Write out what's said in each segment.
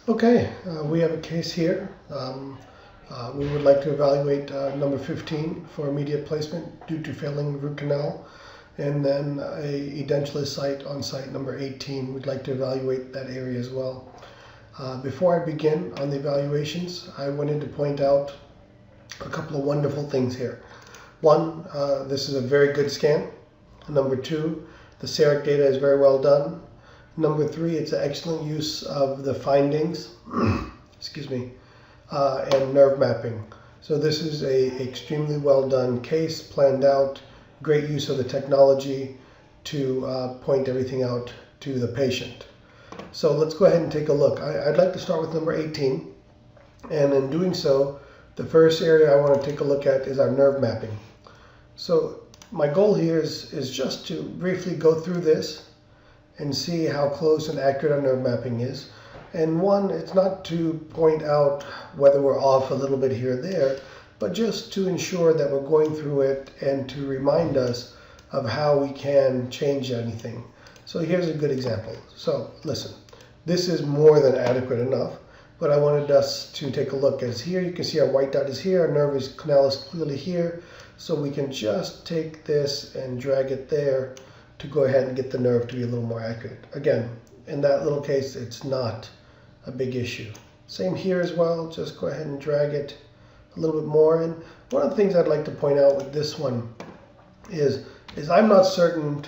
Okay, we have a case here. We would like to evaluate number 15 for immediate placement due to failing root canal, and then a edentulous site on site number 18. We'd like to evaluate that area as well. Before I begin on the evaluations, I wanted to point out a couple of wonderful things here. One, this is a very good scan. Number two, the CEREC data is very well done. Number three, it's an excellent use of the findings, excuse me, and nerve mapping. So this is a extremely well done case, planned out, great use of the technology to point everything out to the patient. So let's go ahead and take a look. I'd like to start with number 18, and in doing so, the first area I want to take a look at is our nerve mapping. So my goal here is just to briefly go through this and see how close and accurate our nerve mapping is. And one, it's not to point out whether we're off a little bit here or there, but just to ensure that we're going through it and to remind us of how we can change anything. So here's a good example. So listen, this is more than adequate enough, but I wanted us to take a look. As here, you can see our white dot is here, our nerve canal is clearly here, so we can just take this and drag it there to go ahead and get the nerve to be a little more accurate. Again, in that little case, it's not a big issue. Same here as well, just go ahead and drag it a little bit more. And one of the things I'd like to point out with this one is I'm not certain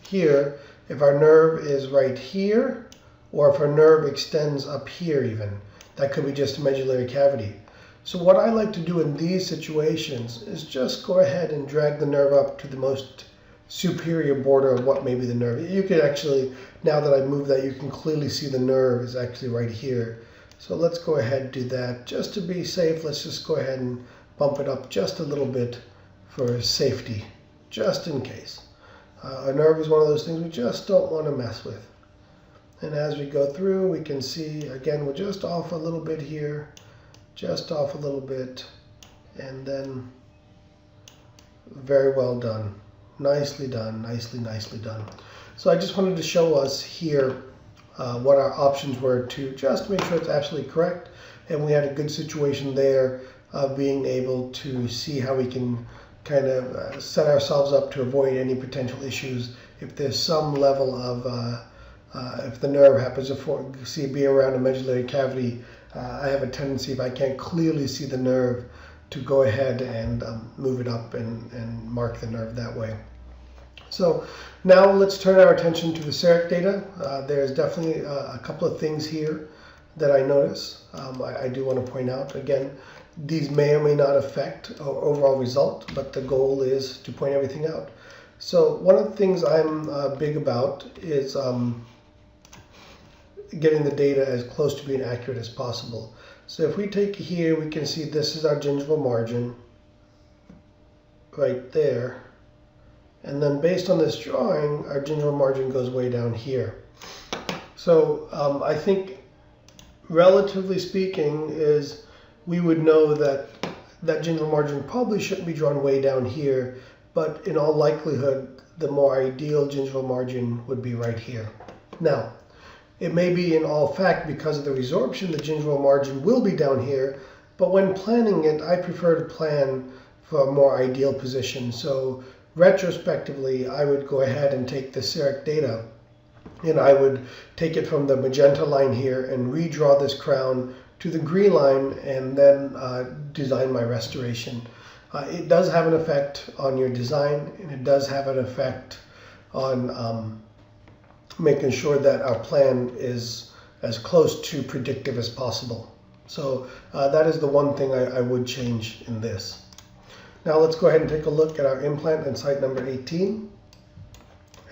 here if our nerve is right here or if our nerve extends up here even. That could be just a medullary cavity. So what I like to do in these situations is just go ahead and drag the nerve up to the most superior border of what may be the nerve. You could actually, now that I move that, you can clearly see the nerve is actually right here. So let's go ahead and do that. Just to be safe, let's just go ahead and bump it up just a little bit for safety, just in case. A nerve is one of those things we just don't want to mess with. And as we go through, we can see, again, we're just off a little bit here, just off a little bit, and then very well done. Nicely done, nicely done. So I just wanted to show us here what our options were to just make sure it's absolutely correct. And we had a good situation there of being able to see how we can kind of set ourselves up to avoid any potential issues if there's some level of, if the nerve happens to be around a medullary cavity. I have a tendency, if I can't clearly see the nerve, to go ahead and move it up and mark the nerve that way. So now let's turn our attention to the CEREC data. There's definitely a couple of things here that I notice. I do want to point out, again, these may or may not affect our overall result, but the goal is to point everything out. So one of the things I'm big about is getting the data as close to being accurate as possible. So if we take here, we can see this is our gingival margin right there. And then based on this drawing, our gingival margin goes way down here. So I think, relatively speaking, is we would know that that gingival margin probably shouldn't be drawn way down here, but in all likelihood, the more ideal gingival margin would be right here. Now, it may be in all fact because of the resorption, the gingival margin will be down here, but when planning it, I prefer to plan for a more ideal position. So retrospectively, I would go ahead and take the CEREC data, and I would take it from the magenta line here and redraw this crown to the green line and then design my restoration. It does have an effect on your design, and it does have an effect on making sure that our plan is as close to predictive as possible. So that is the one thing I would change in this. Now let's go ahead and take a look at our implant and site number 18.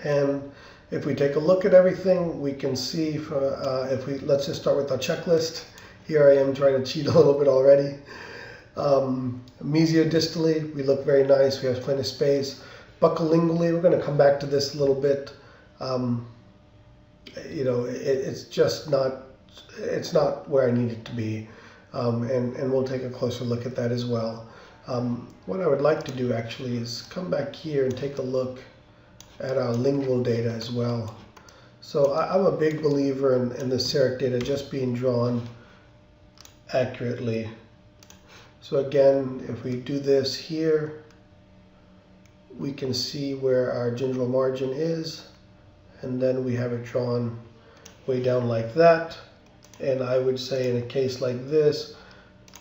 And if we take a look at everything, we can see, let's just start with our checklist. Here I am trying to cheat a little bit already. Mesiodistally, we look very nice. We have plenty of space. Buccolingually, we're going to come back to this a little bit. It's just not, it's not where I need it to be. And we'll take a closer look at that as well. What I would like to do actually is come back here and take a look at our lingual data as well. So I'm a big believer in the CEREC data just being drawn accurately. So again, if we do this here, we can see where our gingival margin is, and then we have it drawn way down like that. And I would say in a case like this,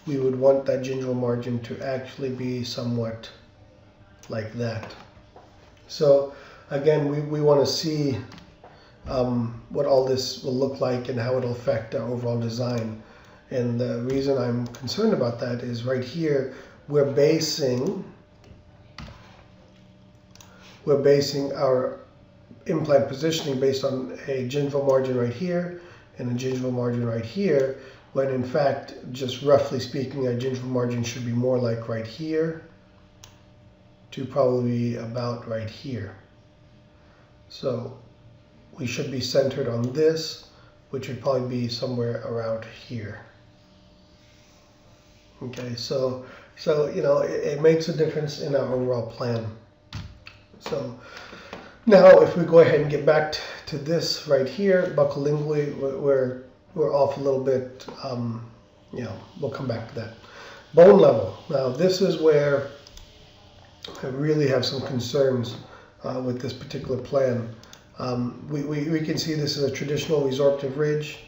we would want that gingival margin to actually be somewhat like that. So again, we want to see what all this will look like and how it'll affect our overall design. And the reason I'm concerned about that is right here, we're basing our implant positioning based on a gingival margin right here and a gingival margin right here, when in fact, just roughly speaking, our gingival margin should be more like right here to probably about right here. So we should be centered on this, which would probably be somewhere around here. Okay, so you know, it makes a difference in our overall plan. So now if we go ahead and get back to this right here, buccolingually, we're off a little bit, you know, we'll come back to that. Bone level. Now this is where I really have some concerns with this particular plan. We can see this is a traditional resorptive ridge,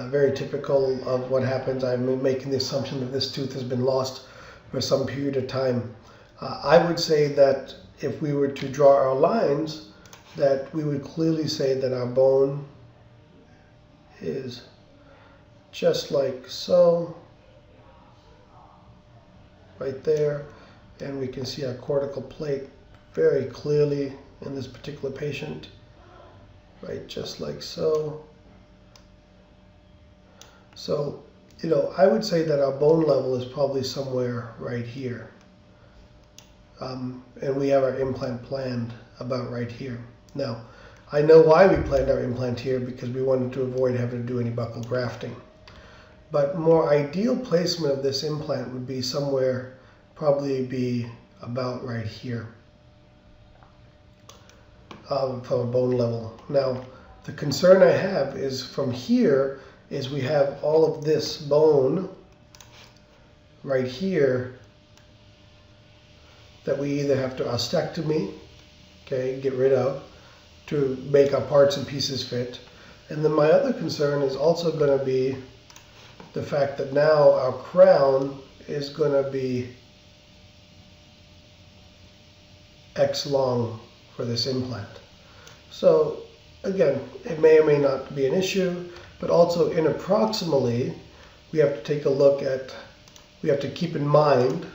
very typical of what happens. I'm making the assumption that this tooth has been lost for some period of time. I would say that if we were to draw our lines, that we would clearly say that our bone is just like so, right there, and we can see our cortical plate very clearly in this particular patient, right, just like so. So, you know, I would say that our bone level is probably somewhere right here. And we have our implant planned about right here. Now, I know why we planned our implant here, because we wanted to avoid having to do any buccal grafting. But more ideal placement of this implant would be somewhere, probably be about right here from a bone level. Now, the concern I have is from here is we have all of this bone right here that we either have to ostectomy, okay, get rid of, to make our parts and pieces fit. And then my other concern is also going to be the fact that now our crown is going to be X long for this implant. So again, it may or may not be an issue, but also interproximally, we have to take a look at, we have to keep in mind,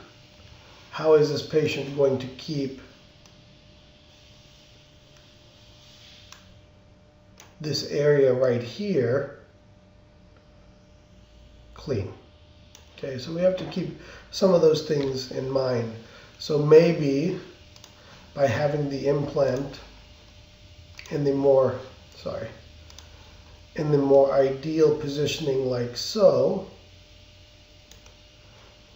how is this patient going to keep this area right here clean? Okay, so we have to keep some of those things in mind. So maybe by having the implant in the more, in the more ideal positioning like so,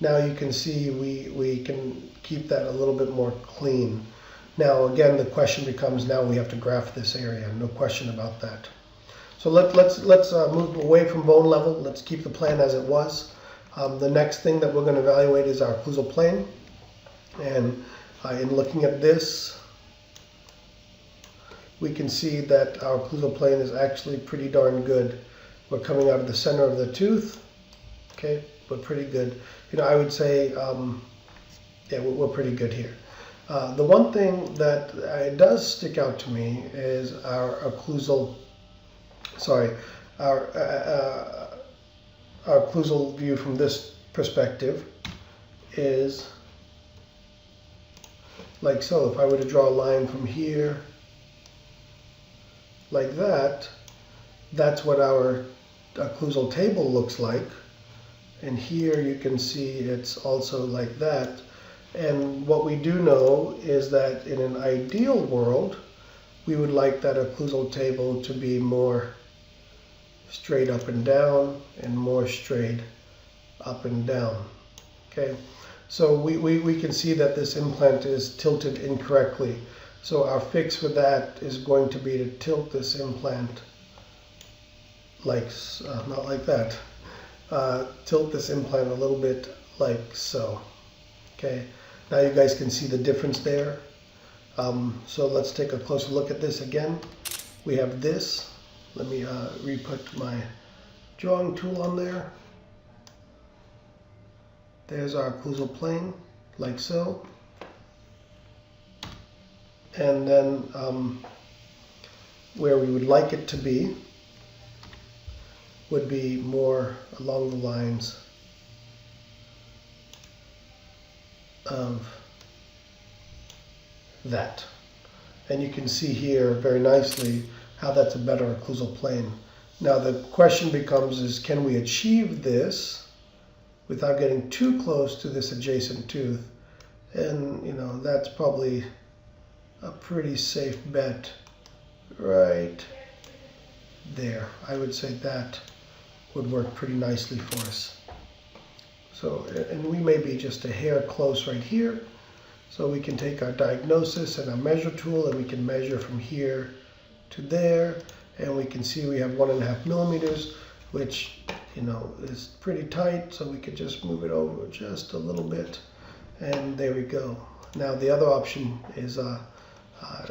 now you can see we can keep that a little bit more clean. Now again, the question becomes, now we have to graft this area, no question about that. So let's move away from bone level. Let's keep the plan as it was. The next thing that we're going to evaluate is our occlusal plane. And in looking at this, we can see that our occlusal plane is actually pretty darn good. We're coming out of the center of the tooth, okay, but pretty good. You know, I would say, yeah, we're pretty good here. The one thing that does stick out to me is our occlusal, our occlusal view from this perspective is like so. If I were to draw a line from here, like that, that's what our occlusal table looks like. And here you can see it's also like that. And what we do know is that in an ideal world, we would like that occlusal table to be more straight up and down and more straight up and down. Okay, so we can see that this implant is tilted incorrectly. So our fix for that is going to be to tilt this implant like, not like that, tilt this implant a little bit like so. Okay, now you guys can see the difference there. So let's take a closer look at this again. We have this. Let me re-put my drawing tool on there. There's our occlusal plane, like so. And then where we would like it to be would be more along the lines of that. And you can see here very nicely how that's a better occlusal plane. Now the question becomes is, can we achieve this without getting too close to this adjacent tooth? And you know, that's probably a pretty safe bet right there. I would say that would work pretty nicely for us. So, and we may be just a hair close right here. So we can take our diagnosis and our measure tool and we can measure from here to there, and we can see we have 1.5 millimeters, which, you know, is pretty tight, so we could just move it over just a little bit, and there we go. Now the other option is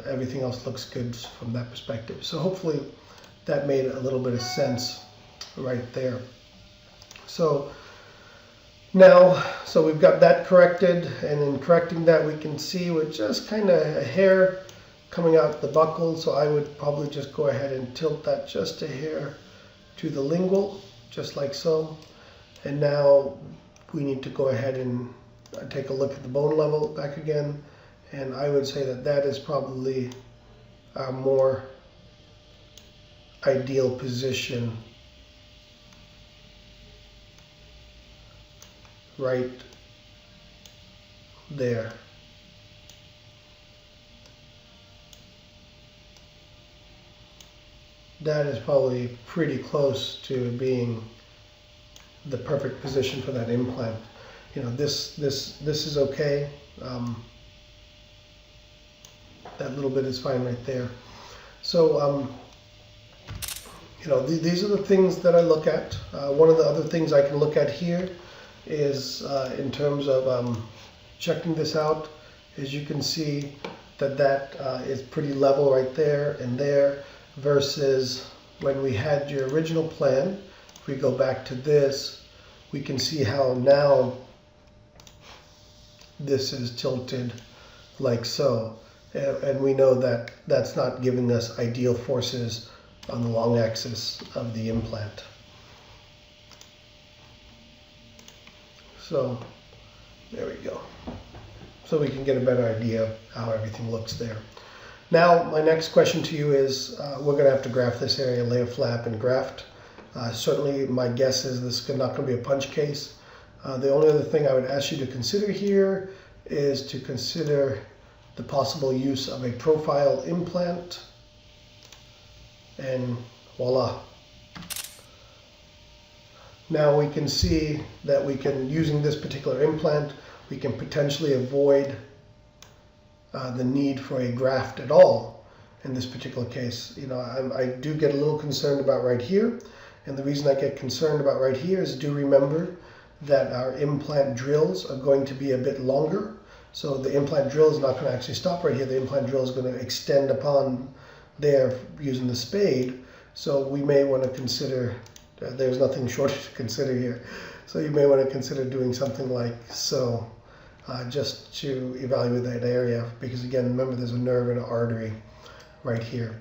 everything else looks good from that perspective. So hopefully that made a little bit of sense right there. So now, so we've got that corrected, and in correcting that we can see with just kind of a hair coming out the buccal, so I would probably just go ahead and tilt that just a hair to the lingual, just like so. And now we need to go ahead and take a look at the bone level back again, and I would say that that is probably our more ideal position right there. That is probably pretty close to being the perfect position for that implant. You know, this is okay. That little bit is fine right there. So, you know, these are the things that I look at. One of the other things I can look at here is in terms of checking this out, as you can see that that is pretty level right there and there, versus when we had your original plan. If we go back to this, we can see how now this is tilted like so, and we know that that's not giving us ideal forces on the long axis of the implant. So there we go. So we can get a better idea of how everything looks there. Now my next question to you is, we're going to have to graft this area, lay a flap and graft. Certainly my guess is this is not going to be a punch case. The only other thing I would ask you to consider here is to consider the possible use of a profile implant, and voila. Now we can see that we can, using this particular implant, we can potentially avoid the need for a graft at all in this particular case. You know, I do get a little concerned about right here, and the reason I get concerned about right here is, do remember that our implant drills are going to be a bit longer. So the implant drill is not going to actually stop right here. The implant drill is going to extend upon there using the spade. So we may want to consider, there's nothing short to consider here. So you may want to consider doing something like so, just to evaluate that area, because again, remember there's a nerve and an artery right here.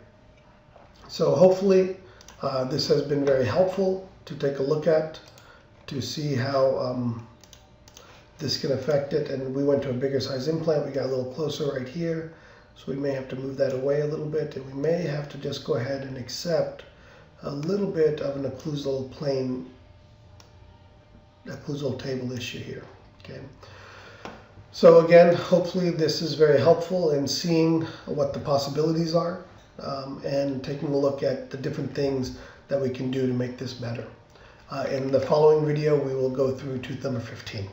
So hopefully this has been very helpful to take a look at, to see how this can affect it. And we went to a bigger size implant. We got a little closer right here, so we may have to move that away a little bit, and we may have to just go ahead and accept a little bit of an occlusal plane, occlusal table issue here. Okay. So again, hopefully this is very helpful in seeing what the possibilities are, and taking a look at the different things that we can do to make this better. In the following video, we will go through tooth number 15.